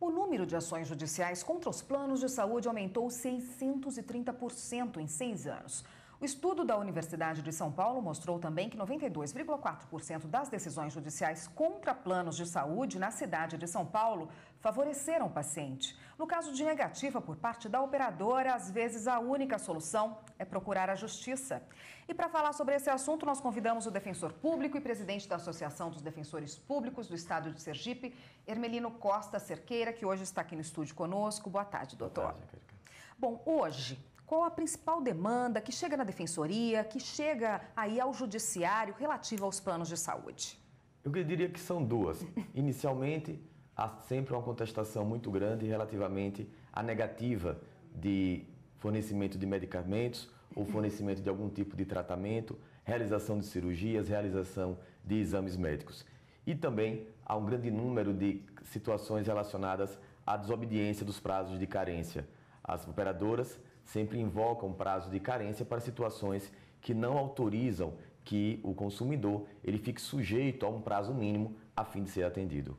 O número de ações judiciais contra os planos de saúde aumentou 630% em 6 anos. O estudo da Universidade de São Paulo mostrou também que 92,4% das decisões judiciais contra planos de saúde na cidade de São Paulo favoreceram o paciente. No caso de negativa por parte da operadora, às vezes a única solução é procurar a justiça. E para falar sobre esse assunto, nós convidamos o defensor público e presidente da Associação dos Defensores Públicos do Estado de Sergipe, Hermelino Costa Cerqueira, que hoje está aqui no estúdio conosco. Boa tarde, doutor. Boa tarde, Angélica. Bom, hoje, qual a principal demanda que chega na defensoria, que chega aí ao judiciário relativa aos planos de saúde? Eu diria que são duas. Inicialmente, há sempre uma contestação muito grande relativamente à negativa de fornecimento de medicamentos ou fornecimento de algum tipo de tratamento, realização de cirurgias, realização de exames médicos. E também há um grande número de situações relacionadas à desobediência dos prazos de carência. As operadoras sempre invocam prazo de carência para situações que não autorizam que o consumidor ele fique sujeito a um prazo mínimo a fim de ser atendido.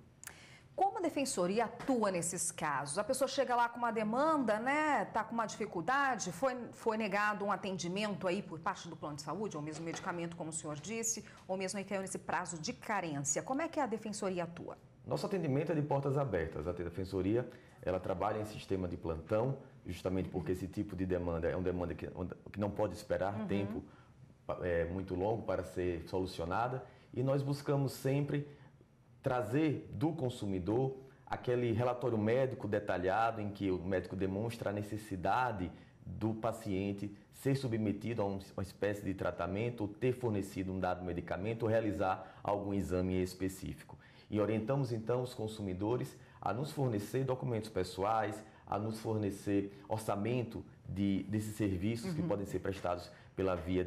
Como a defensoria atua nesses casos? A pessoa chega lá com uma demanda, né? Está com uma dificuldade, foi negado um atendimento aí por parte do plano de saúde, ou mesmo medicamento, como o senhor disse, ou mesmo aí caiu nesse prazo de carência. Como é que a defensoria atua? Nosso atendimento é de portas abertas. A defensoria ela trabalha em sistema de plantão, justamente porque esse tipo de demanda é uma demanda que não pode esperar tempo muito longo para ser solucionada. E nós buscamos sempre trazer do consumidor aquele relatório médico detalhado em que o médico demonstra a necessidade do paciente ser submetido a uma espécie de tratamento, ou ter fornecido um dado medicamento, ou realizar algum exame específico. E orientamos então os consumidores a nos fornecer documentos pessoais, a nos fornecer orçamento desses serviços que podem ser prestados pela via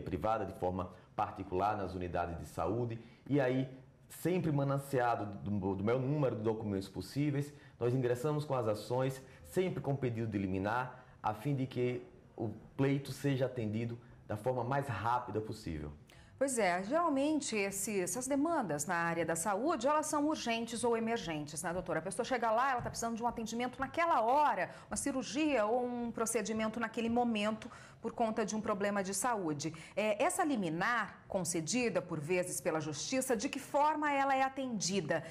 privada, de forma particular, nas unidades de saúde. E aí, sempre mananciado do maior número de documentos possíveis, nós ingressamos com as ações, sempre com pedido de liminar, a fim de que o pleito seja atendido da forma mais rápida possível. Pois é, geralmente essas demandas na área da saúde, elas são urgentes ou emergentes, né, doutora? A pessoa chega lá, ela está precisando de um atendimento naquela hora, uma cirurgia ou um procedimento naquele momento por conta de um problema de saúde. Essa liminar concedida, por vezes, pela Justiça, de que forma ela é atendida?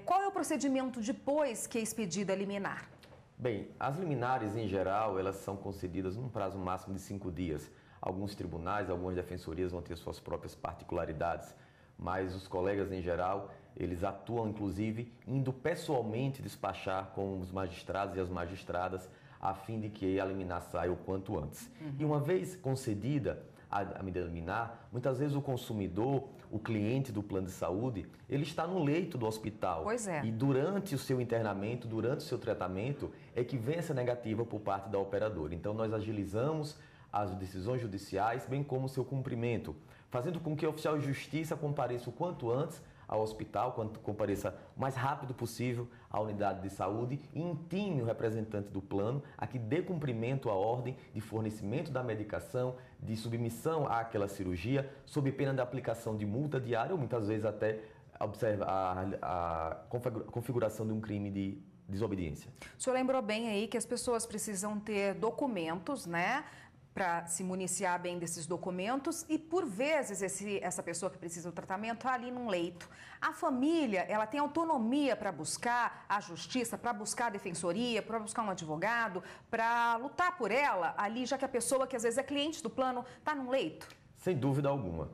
Qual é o procedimento depois que é expedida a liminar? Bem, as liminares, em geral, elas são concedidas num prazo máximo de 5 dias. Alguns tribunais, algumas defensorias vão ter suas próprias particularidades, mas os colegas, em geral, eles atuam, inclusive, indo pessoalmente despachar com os magistrados e as magistradas, a fim de que a liminar saia o quanto antes. E uma vez concedida a medida liminar, muitas vezes o consumidor, o cliente do plano de saúde, ele está no leito do hospital. Pois é. E durante o seu internamento, durante o seu tratamento, é que vem essa negativa por parte da operadora. Então, nós agilizamos as decisões judiciais, bem como o seu cumprimento, fazendo com que o oficial de justiça compareça o quanto antes ao hospital, quanto compareça o mais rápido possível à unidade de saúde e intime o representante do plano a que dê cumprimento à ordem de fornecimento da medicação, de submissão àquela cirurgia, sob pena da aplicação de multa diária ou muitas vezes até a configuração de um crime de desobediência. O senhor lembrou bem aí que as pessoas precisam ter documentos, né, para se municiar bem desses documentos e, por vezes, essa pessoa que precisa do tratamento está ali num leito. A família, ela tem autonomia para buscar a justiça, para buscar a defensoria, para buscar um advogado, para lutar por ela ali, já que a pessoa que às vezes é cliente do plano está num leito? Sem dúvida alguma.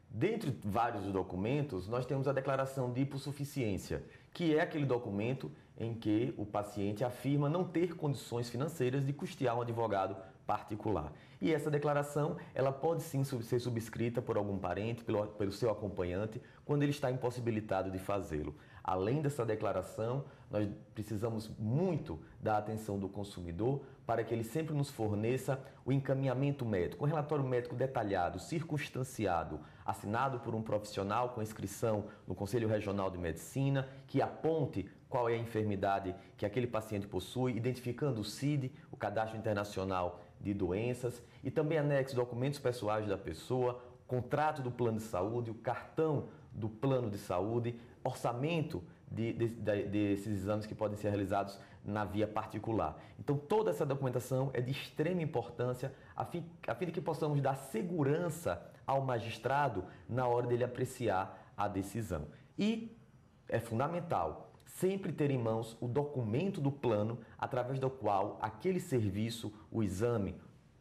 Dentre vários documentos, nós temos a declaração de hipossuficiência, que é aquele documento em que o paciente afirma não ter condições financeiras de custear um advogado particular. E essa declaração, ela pode sim ser subscrita por algum parente, pelo seu acompanhante, quando ele está impossibilitado de fazê-lo. Além dessa declaração, nós precisamos muito da atenção do consumidor para que ele sempre nos forneça o encaminhamento médico, um relatório médico detalhado, circunstanciado, assinado por um profissional com inscrição no Conselho Regional de Medicina, que aponte qual é a enfermidade que aquele paciente possui, identificando o CID, o Cadastro Internacional de Doenças, e também anexo documentos pessoais da pessoa, contrato do plano de saúde, o cartão do plano de saúde, orçamento desses exames que podem ser realizados na via particular. Então, toda essa documentação é de extrema importância a fim de que possamos dar segurança ao magistrado na hora dele apreciar a decisão. E é fundamental sempre ter em mãos o documento do plano através do qual aquele serviço, o exame,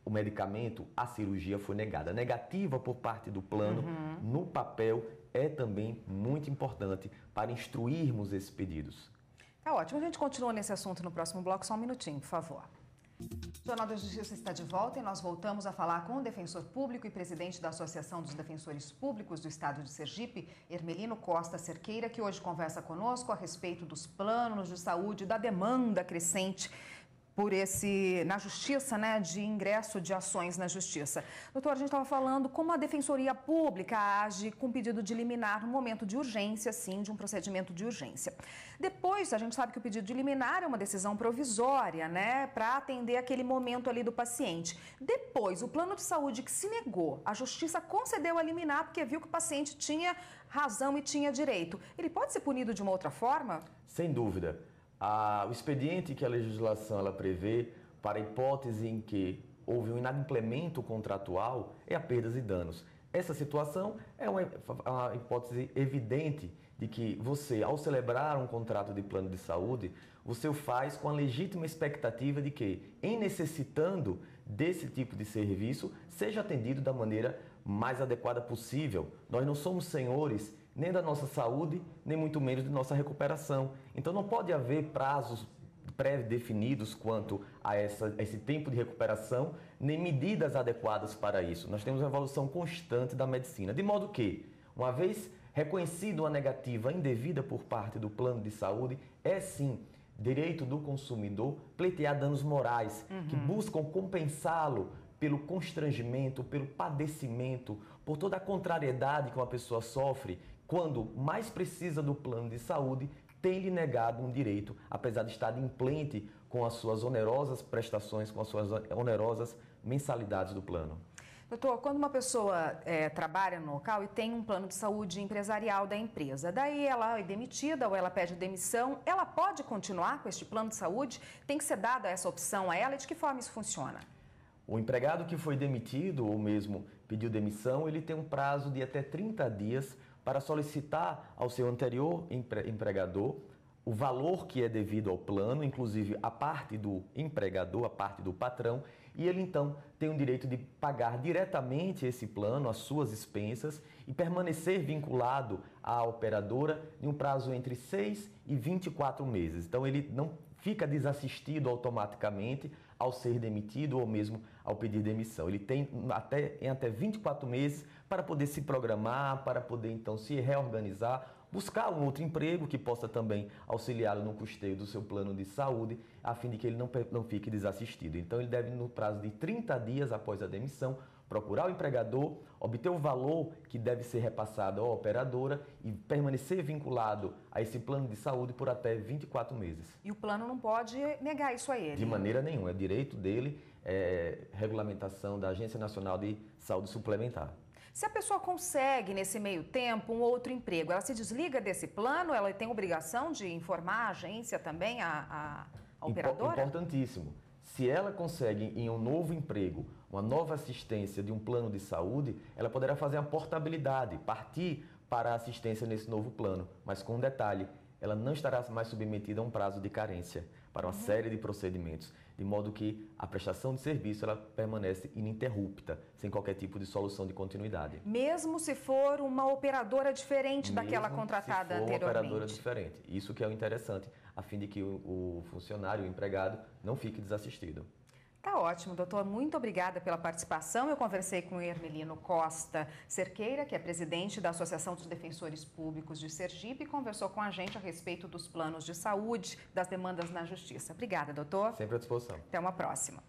o medicamento, a cirurgia foi negada. A negativa por parte do plano, no papel, é também muito importante para instruirmos esses pedidos. Tá ótimo. A gente continua nesse assunto no próximo bloco. Só um minutinho, por favor. O Jornal da Justiça está de volta e nós voltamos a falar com o defensor público e presidente da Associação dos Defensores Públicos do Estado de Sergipe, Hermelino Costa Cerqueira, que hoje conversa conosco a respeito dos planos de saúde, da demanda crescente na justiça, né, de ingresso de ações na justiça. Doutor, a gente estava falando como a Defensoria Pública age com pedido de liminar no momento de urgência, sim, de um procedimento de urgência. Depois, a gente sabe que o pedido de liminar é uma decisão provisória, né, para atender aquele momento ali do paciente. Depois, o plano de saúde que se negou, a justiça concedeu a liminar porque viu que o paciente tinha razão e tinha direito. Ele pode ser punido de uma outra forma? Sem dúvida. O expediente que a legislação ela prevê para a hipótese em que houve um inadimplemento contratual é a perdas e danos. Essa situação é uma hipótese evidente de que você, ao celebrar um contrato de plano de saúde, você o faz com a legítima expectativa de que, em necessitando desse tipo de serviço, seja atendido da maneira mais adequada possível. Nós não somos senhores nem da nossa saúde, nem muito menos de nossa recuperação. Então não pode haver prazos pré-definidos quanto a esse tempo de recuperação, nem medidas adequadas para isso. Nós temos uma evolução constante da medicina, de modo que, uma vez reconhecida uma negativa indevida por parte do plano de saúde, é sim direito do consumidor pleitear danos morais que buscam compensá-lo pelo constrangimento, pelo padecimento, por toda a contrariedade que uma pessoa sofre quando mais precisa do plano de saúde, tem-lhe negado um direito, apesar de estar implente com as suas onerosas prestações, com as suas onerosas mensalidades do plano. Doutor, quando uma pessoa trabalha no local e tem um plano de saúde empresarial da empresa, daí ela é demitida ou ela pede demissão, ela pode continuar com este plano de saúde? Tem que ser dada essa opção a ela e de que forma isso funciona? O empregado que foi demitido ou mesmo pediu demissão, ele tem um prazo de até 30 dias para solicitar ao seu anterior empregador o valor que é devido ao plano, inclusive a parte do empregador, a parte do patrão, e ele então tem o direito de pagar diretamente esse plano, as suas expensas, e permanecer vinculado à operadora em um prazo entre 6 e 24 meses. Então ele não fica desassistido automaticamente ao ser demitido ou mesmo ao pedir demissão. Ele tem até 24 meses para poder se programar, para poder então se reorganizar, buscar um outro emprego que possa também auxiliá-lo no custeio do seu plano de saúde, a fim de que ele não fique desassistido. Então ele deve, no prazo de 30 dias após a demissão, procurar o empregador, obter o valor que deve ser repassado à operadora e permanecer vinculado a esse plano de saúde por até 24 meses. E o plano não pode negar isso a ele? De maneira nenhuma, é direito dele, regulamentação da Agência Nacional de Saúde Suplementar. Se a pessoa consegue, nesse meio tempo, um outro emprego, ela se desliga desse plano? Ela tem obrigação de informar a agência também, a operadora? Importantíssimo. Se ela consegue, em um novo emprego, uma nova assistência de um plano de saúde, ela poderá fazer a portabilidade, partir para a assistência nesse novo plano. Mas com um detalhe, ela não estará mais submetida a um prazo de carência para uma série de procedimentos, de modo que a prestação de serviço ela permanece ininterrupta, sem qualquer tipo de solução de continuidade. Mesmo se for uma operadora diferente daquela contratada anteriormente? Uma operadora diferente. Isso que é o interessante, a fim de que o funcionário, o empregado, não fique desassistido. Tá ótimo, doutor. Muito obrigada pela participação. Eu conversei com o Hermelino Costa Cerqueira, que é presidente da Associação dos Defensores Públicos de Sergipe, e conversou com a gente a respeito dos planos de saúde, das demandas na Justiça. Obrigada, doutor. Sempre à disposição. Até uma próxima.